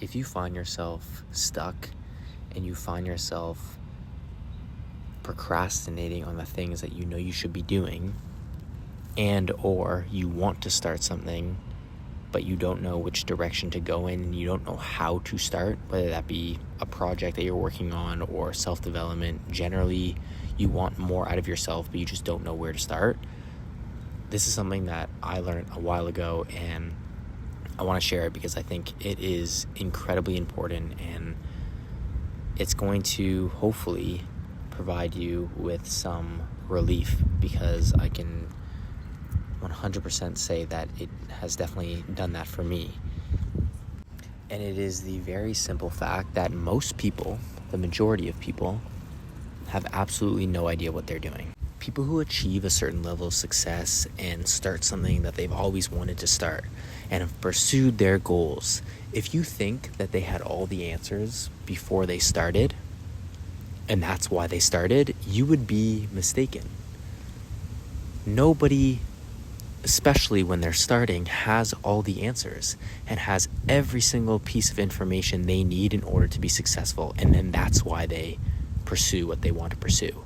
if you find yourself stuck and you find yourself procrastinating on the things that you know you should be doing, and or you want to start something but you don't know which direction to go in and you don't know how to start, whether that be a project that you're working on or self-development, generally you want more out of yourself but you just don't know where to start. This is something that I learned a while ago, and I want to share it because I think it is incredibly important, and it's going to hopefully provide you with some relief, because I can 100% say that it has definitely done that for me. And it is the very simple fact that most people, the majority of people, have absolutely no idea what they're doing. People who achieve a certain level of success and start something that they've always wanted to start and have pursued their goals, if you think that they had all the answers before they started, and that's why they started, you would be mistaken. Nobody, especially when they're starting, has all the answers and has every single piece of information they need in order to be successful, and then that's why they pursue what they want to pursue.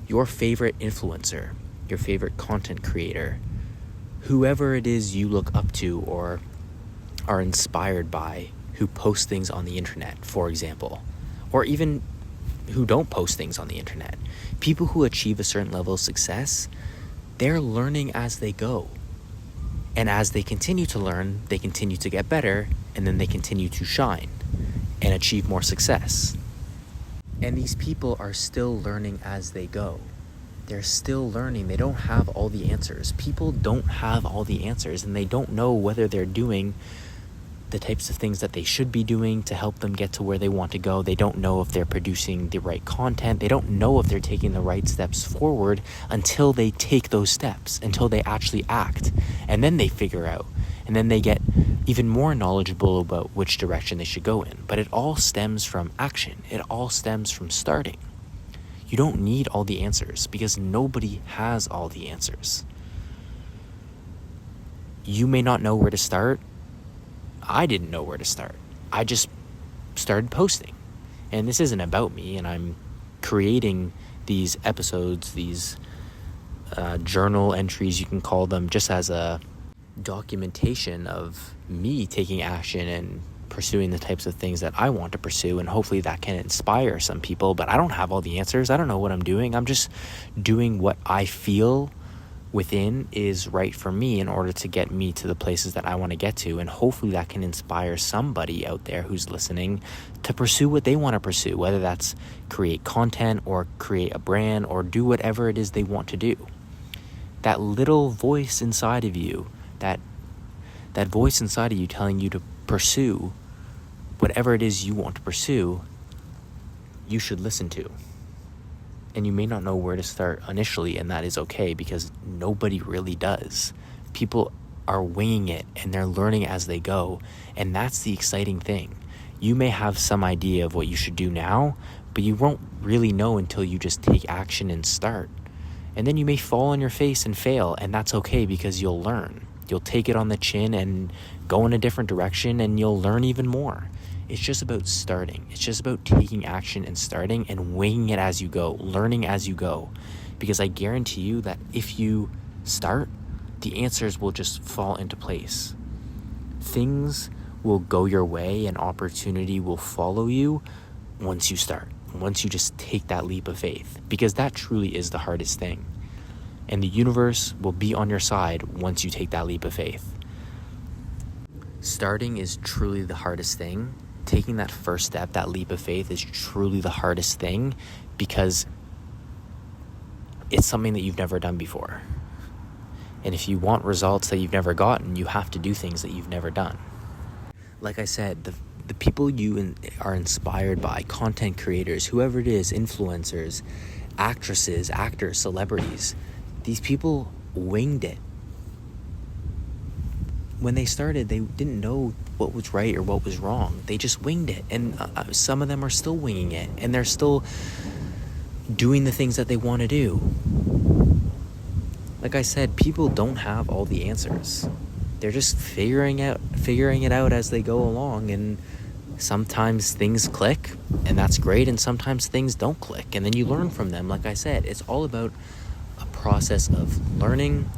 Your favorite influencer, your favorite content creator, whoever it is you look up to or are inspired by, who post things on the internet, for example, or even who don't post things on the internet, people who achieve a certain level of success, they're learning as they go. And as they continue to learn, they continue to get better, and then they continue to shine and achieve more success. And these people are still learning as they go. They're still learning. They don't have all the answers. People don't have all the answers, and they don't know whether they're doing the types of things that they should be doing to help them get to where they want to go. They don't know if they're producing the right content. They don't know if they're taking the right steps forward until they take those steps, until they actually act. And then they figure out, and then they get even more knowledgeable about which direction they should go in. But it all stems from action. It all stems from starting. You don't need all the answers because nobody has all the answers. You may not know where to start. I didn't know where to start. I just started posting. And this isn't about me, and I'm creating these episodes, these journal entries, you can call them, just as a documentation of me taking action and pursuing the types of things that I want to pursue, and hopefully that can inspire some people. But I don't have all the answers. I don't know what I'm doing. I'm just doing what I feel within is right for me in order to get me to the places that I want to get to, and hopefully that can inspire somebody out there who's listening to pursue what they want to pursue, whether that's create content or create a brand or do whatever it is they want to do. That little voice inside of you, that voice inside of you telling you to pursue whatever it is you want to pursue, you should listen to. And you may not know where to start initially, and that is okay, because nobody really does. People are winging it, and they're learning as they go, and that's the exciting thing. You may have some idea of what you should do now, but you won't really know until you just take action and start. And then you may fall on your face and fail, and that's okay, because you'll learn. You'll take it on the chin and go in a different direction, and you'll learn even more. It's just about starting. It's just about taking action and starting and winging it as you go, learning as you go. Because I guarantee you that if you start, the answers will just fall into place. Things will go your way, and opportunity will follow you once you start, once you just take that leap of faith. Because that truly is the hardest thing. And the universe will be on your side once you take that leap of faith. Starting is truly the hardest thing. Taking that first step, that leap of faith, is truly the hardest thing, because it's something that you've never done before. And if you want results that you've never gotten, you have to do things that you've never done. Like I said, the people you are inspired by, content creators, whoever it is, influencers, actresses, actors, celebrities, these people winged it. When they started, they didn't know what was right or what was wrong. They just winged it. And some of them are still winging it. And they're still doing the things that they want to do. Like I said, people don't have all the answers. They're just figuring figuring it out as they go along. And sometimes things click, and that's great, and sometimes things don't click, and then you learn from them. Like I said, it's all about a process of learning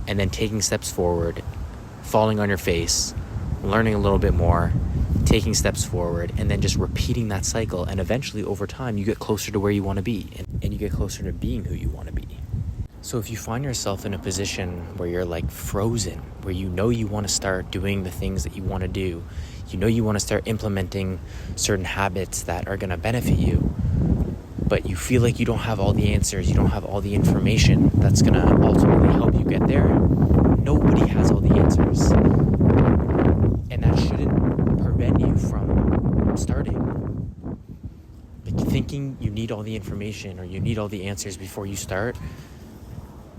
and then taking steps forward, falling on your face, learning a little bit more, taking steps forward, and then just repeating that cycle. And eventually, over time, you get closer to where you want to be, and you get closer to being who you want to be. So if you find yourself in a position where you're like frozen, where you know you want to start doing the things that you want to do, you know you want to start implementing certain habits that are going to benefit you, but you feel like you don't have all the answers, you don't have all the information that's going to ultimately help you get there, nobody has all the answers. And that shouldn't prevent you from starting. Like thinking you need all the information or you need all the answers before you start,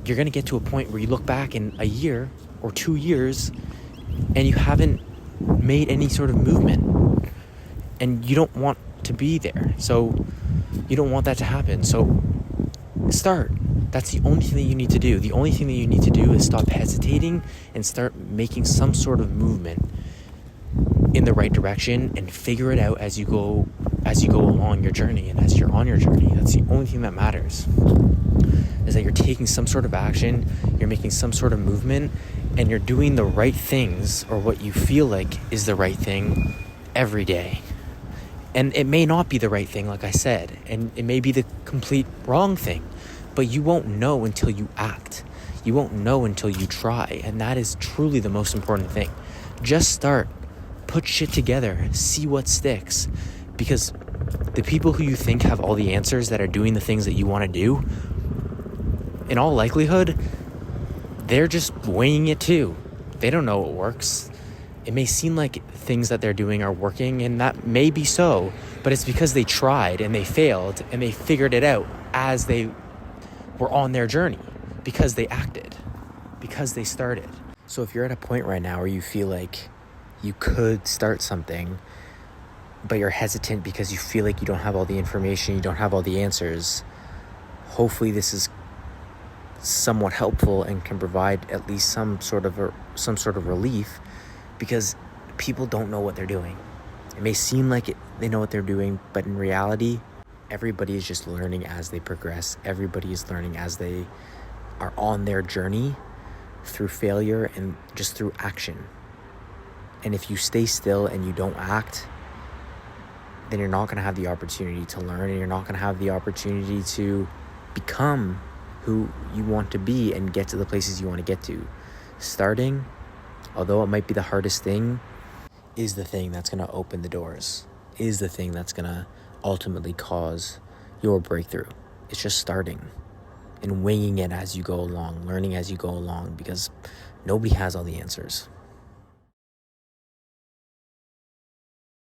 you're going to get to a point where you look back in a year or 2 years and you haven't made any sort of movement, and you don't want to be there. So you don't want that to happen. So start. That's the only thing that you need to do. The only thing that you need to do is stop hesitating and start making some sort of movement in the right direction, and figure it out as you go along your journey and as you're on your journey. That's the only thing that matters, is that you're taking some sort of action, you're making some sort of movement, and you're doing the right things, or what you feel like is the right thing, every day. And it may not be the right thing, like I said, and it may be the complete wrong thing, but you won't know until you act. You won't know until you try, and that is truly the most important thing. Just start. Put shit together. See what sticks. Because the people who you think have all the answers, that are doing the things that you want to do, in all likelihood, they're just winging it too. They don't know what works. It may seem like things that they're doing are working, and that may be so, but it's because they tried and they failed and they figured it out as they were on their journey, because they acted, because they started. So if you're at a point right now where you feel like you could start something, but you're hesitant because you feel like you don't have all the information, you don't have all the answers, hopefully this is somewhat helpful and can provide at least some sort of relief, because people don't know what they're doing. It may seem like they know what they're doing, but in reality, everybody is just learning as they progress. Everybody is learning as they are on their journey, through failure and just through action. And if you stay still and you don't act, then you're not going to have the opportunity to learn, and you're not going to have the opportunity to become who you want to be and get to the places you want to get to. Starting, although it might be the hardest thing, is the thing that's going to open the doors, is the thing that's going to ultimately cause your breakthrough. It's just starting and winging it as you go along, learning as you go along, because nobody has all the answers.